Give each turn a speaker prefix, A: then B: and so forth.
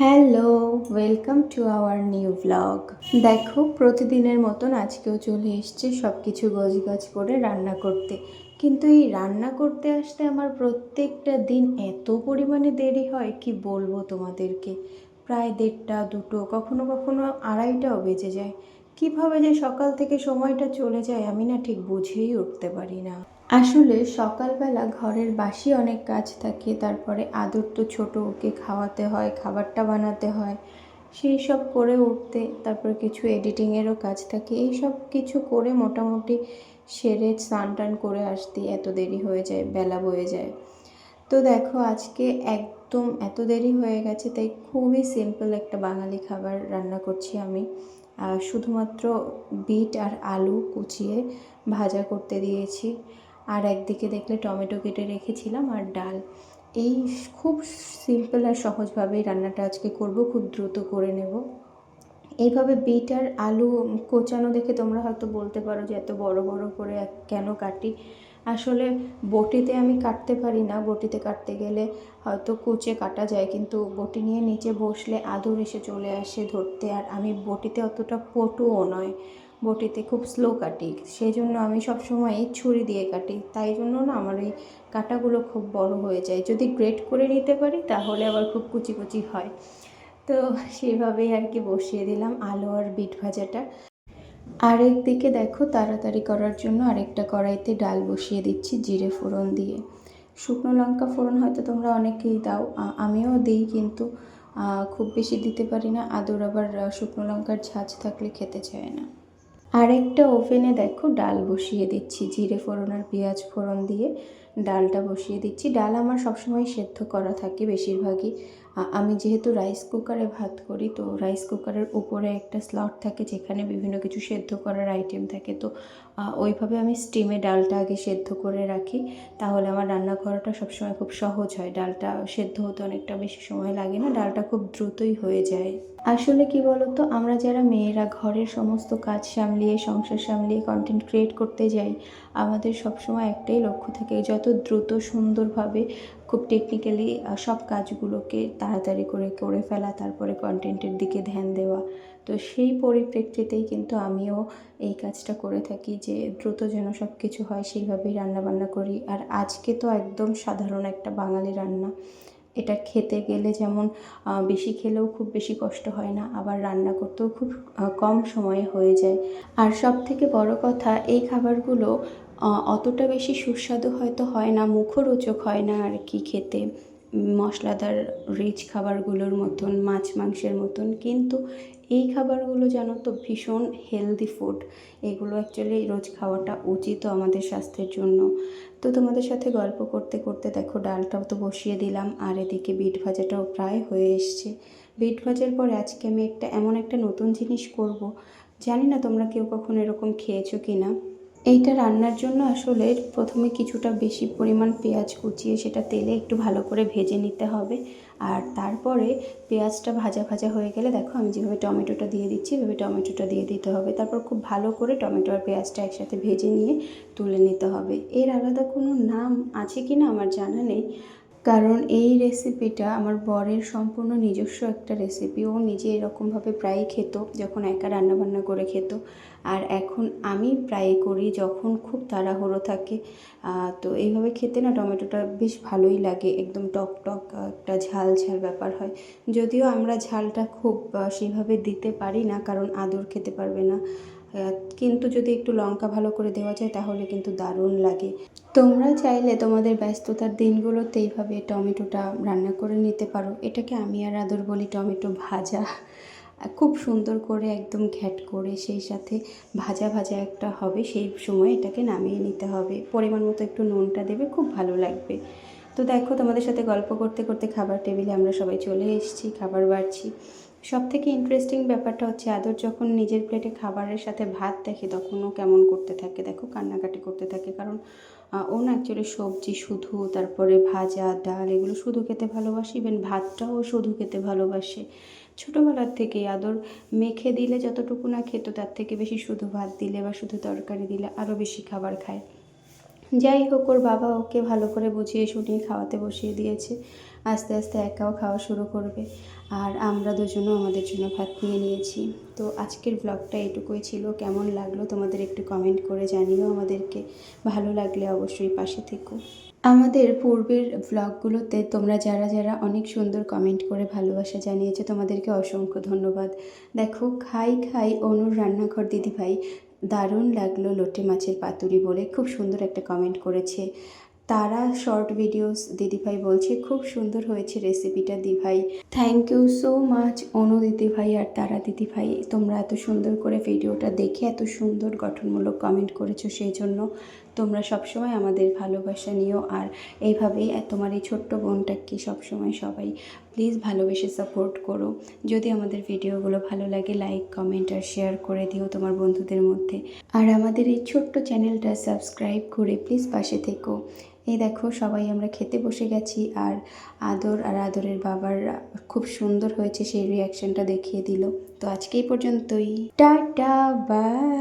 A: Hello, welcome to our new blog. দেখো, প্রতিদিনের মতন আজকেও চলে এসছে সব কিছু গোছগাছ করে রান্না করতে। কিন্তু এই রান্না করতে আসতে আমার প্রত্যেকটা দিন এত পরিমাণে দেরি হয়, কি বলবো তোমাদেরকে। প্রায় 1:30 2, কখনো কখনো 2:30টাও বেজে যায়। কিভাবে যে সকাল থেকে সময়টা চলে যায় আমি না ঠিক বুঝেই উঠতে পারি না। আসলে সকালবেলা ঘরের বাসি অনেক কাজ থাকে, তারপরে আদর তো ছোটো, ওকে খাওয়াতে হয়, খাবারটা বানাতে হয়, সেই সব করে উঠতে তারপরে কিছু এডিটিংয়েরও কাজ থাকে। এই সব কিছু করে মোটামুটি সেরে স্নান টান করে আসতে এত দেরি হয়ে যায়, বেলা বয়ে যায়। তো দেখো, আজকে একদম এত দেরি হয়ে গেছে, তাই খুবই সিম্পল একটা বাঙালি খাবার রান্না করছি আমি। শুধুমাত্র বিট আর আলু কুচিয়ে ভাজা করতে দিয়েছি, আর একদিকে দেখলে টমেটো কেটে রেখেছিলাম, আর ডাল। এই খুব সিম্পল আর সহজভাবেই রান্নাটা আজকে করব, খুব দ্রুত করে নেব। এইভাবে বিট আর আলু কোচানো দেখে তোমরা হয়তো বলতে পারো যে এত বড় বড় করে কেন কাটি। আসলে বটিতে আমি কাটতে পারি না, বটিতে কাটতে গেলে হয়তো কুচে কাটা যায়, কিন্তু বটি নিয়ে নিচে বসলে আদর এসে চলে আসে ধরতে, আর আমি বটিতে অতটা পটুও নয়, বটিতে খুব স্লো কাটি, সেই জন্য আমি সবসময় ছুরি দিয়ে কাটি। তাই জন্য না আমার এই কাটাগুলো খুব বড় হয়ে যায়। যদি গ্রেট করে নিতে পারি তাহলে আবার খুব কুচি কুচি হয়। তো সেভাবেই আর কি বসিয়ে দিলাম আলু আর বিট ভাজাটা। আরেক দিকে দেখো, তাড়াতাড়ি করার জন্য আরেকটা কড়াইতে ডাল বসিয়ে দিচ্ছি জিরে ফোড়ন দিয়ে। শুকনো লঙ্কা ফোড়ন হয়তো তোমরা অনেকেই দাও, আমিও দিই, কিন্তু খুব বেশি দিতে পারি না। আদর আবার শুকনো লঙ্কার ঝাঁঝ থাকলে খেতে চায় না। আরেকটা ওভেনে দেখো ডাল বসিয়ে দিচ্ছি, জিরে ফোড়ন আর পেঁয়াজ ফোড়ন দিয়ে ডালটা বসিয়ে দিচ্ছি। ডাল আমার সবসময় সেদ্ধ করা থাকে বেশিরভাগই। আমি যেহেতু রাইস কুকারে ভাত করি, তো রাইস কুকারের উপরে একটা স্লট থাকে যেখানে বিভিন্ন কিছু সেদ্ধ করার আইটেম থাকে। তো ওইভাবে আমি স্টিমে ডালটা আগে সেদ্ধ করে রাখি, তাহলে আমার রান্না করাটা সবসময় খুব সহজ হয়। ডালটা সেদ্ধ হতে অনেকটা বেশি সময় লাগে না, ডালটা খুব দ্রুতই হয়ে যায়। আসলে কি বলতো, আমরা যারা মেয়েরা ঘরের সমস্ত কাজ সামলিয়ে, সংসার সামলিয়ে কন্টেন্ট ক্রিয়েট করতে যাই, আমাদের সবসময় একটাই লক্ষ্য থাকে, যত দ্রুত সুন্দরভাবে খুব টেকনিক্যালি সব কাজগুলোকে তাড়াতাড়ি করে করে ফেলা, তারপরে কন্টেন্টের দিকে ধ্যান দেওয়া। তো সেই পরিপ্রেক্ষিতেই কিন্তু আমিও এই কাজটা করে থাকি, যে দ্রুত যেন সব কিছু হয় সেইভাবেই রান্নাবান্না করি। আর আজকে তো একদম সাধারণ একটা বাঙালি রান্না। এটা খেতে গেলে যেমন বেশি খেলেও খুব বেশি কষ্ট হয় না, আবার রান্না করতেও খুব কম সময়ে হয়ে যায়। আর সবথেকে বড় কথা, এই খাবারগুলো অতটা বেশি সুস্বাদু হয়তো হয় না, মুখরোচক হয় না আর কি খেতে, মশলাদার রিচ খাবারগুলোর মতন, মাছ মাংসের মতন, কিন্তু এই খাবারগুলো জানো তো ভীষণ হেলদি ফুড। এগুলো অ্যাকচুয়ালি রোজ খাওয়াটা উচিতও আমাদের স্বাস্থ্যের জন্য। তো তোমাদের সাথে গল্প করতে করতে দেখো ডালটাও তো বসিয়ে দিলাম, আর এদিকে বিট ভাজাটাও প্রায় হয়ে এসছে। বিট ভাজার পরে আজকে আমি এমন একটা নতুন জিনিস করব, জানি না তোমরা কেউ কখনো এরকম খেয়েছো কি না। এইটা রান্নার জন্য আসলে প্রথমে কিছুটা বেশি পরিমাণ পেঁয়াজ কুচিয়ে সেটা তেলে একটু ভালো করে ভেজে নিতে হবে। আর তারপরে পেঁয়াজটা ভাজা ভাজা হয়ে গেলে দেখো আমি যেভাবে টমেটোটা দিয়ে দিচ্ছি, এভাবে টমেটোটা দিয়ে দিতে হবে। তারপর খুব ভালো করে টমেটো আর পেঁয়াজটা একসাথে ভেজে নিয়ে তুলে নিতে হবে। এর আলাদা কোনো নাম আছে কি না আমার জানা নেই, কারণ এই রেসিপিটা আমার বরের সম্পূর্ণ নিজস্ব একটা রেসিপি। ও নিজে এরকমভাবে প্রায়ই খেত যখন একা রান্নাবান্না করে খেত, আর এখন আমি প্রায়ই করি যখন খুব তাড়াহুড়ো থাকে। তো এইভাবে খেতে না টমেটোটা বেশ ভালোই লাগে, একদম টক টক একটা ঝাল ঝাল ব্যাপার হয়। যদিও আমরা ঝালটা খুব সেইভাবে দিতে পারি না, কারণ আদর খেতে পারবে না, কিন্তু যদি একটু লঙ্কা ভালো করে দেওয়া যায় তাহলে কিন্তু দারুণ লাগে। তোমরা চাইলে তোমাদের ব্যস্ততার দিনগুলোতে এইভাবে টমেটোটা রান্না করে নিতে পারো। এটাকে আমি আর আদর বলি টমেটো ভাজা। খুব সুন্দর করে একদম ঘ্যাট করে সেই সাথে ভাজা ভাজা একটা হবে, সেই সময় এটাকে নামিয়ে নিতে হবে। পরিমাণ মতো একটু নুনটা দেবে, খুব ভালো লাগবে। তো দেখো, তোমাদের সাথে গল্প করতে করতে খাবার টেবিলে আমরা সবাই চলে এসেছি, খাবার বাড়ছি। সবথেকে ইন্টারেস্টিং ব্যাপারটা হচ্ছে আদর যখন নিজের প্লেটে খাবারের সাথে ভাত দেখে তখন ও কেমন করতে থাকে, দেখো কান্নাকাটি করতে থাকে। কারণ ও না অ্যাকচুয়ালি সবজি শুধু, তারপরে ভাজা ডাল এগুলো শুধু খেতে ভালোবাসে, ইভেন ভাতটাও শুধু খেতে ভালোবাসে। ছোটোবেলার থেকেই আদর মেখে দিলে যতটুকু না খেত, তার থেকে বেশি শুধু ভাত দিলে বা শুধু তরকারি দিলে আরও বেশি খাবার খায়। যাই হোক, ওর বাবা ওকে ভালো করে বুঝিয়ে শুনিয়ে খাওয়াতে বসিয়ে দিয়েছে। আস্তে আস্তে একাও খাওয়া শুরু করবে। আর আমরা দুজনও আমাদের জন্য ভাত নিয়ে নিয়েছি। তো আজকের ব্লগটা এটুকুই ছিল। কেমন লাগলো তোমাদের একটু কমেন্ট করে জানিও আমাদেরকে। ভালো লাগলে অবশ্যই পাশে থেকো। আমাদের পূর্বের ব্লগগুলোতে তোমরা যারা যারা অনেক সুন্দর কমেন্ট করে ভালোবাসা জানিয়েছো, তোমাদেরকে অসংখ্য ধন্যবাদ। দেখো, খাই খাই অনুর রান্নাঘর দিদিভাই দারুণ লাগলো লোটে মাছের পাতুরি বলে খুব সুন্দর একটা কমেন্ট করেছে। তারা শর্ট ভিডিওস দিদিভাই বলছে খুব সুন্দর হয়েছে রেসিপিটা দিভাই। থ্যাংক ইউ সো মাচ অনু দিদিভাই আর তারা দিদিভাই, তোমরা এত সুন্দর করে ভিডিওটা দেখে এত সুন্দর গঠনমূলক কমেন্ট করেছো, সেই জন্য তোমরা সবসময় আমাদের ভালোবাসা নিও। আর এইভাবেই তোমার এই ছোট্ট বোনটাকে সবসময় সবাই প্লিজ ভালোবেসে সাপোর্ট করো। যদি আমাদের ভিডিওগুলো ভালো লাগে লাইক কমেন্ট আর শেয়ার করে দিও তোমার বন্ধুদের মধ্যে। আর আমাদের এই ছোট্ট চ্যানেলটা সাবস্ক্রাইব করে প্লিজ পাশে থেকো। এই দেখো, সবাই আমরা খেতে বসে গেছি। আর আদর আর আদরের বাবার খুব সুন্দর হয়েছে সেই রিয়াকশানটা দেখিয়ে দিল। তো আজকে এই পর্যন্তই, টাটা বাই।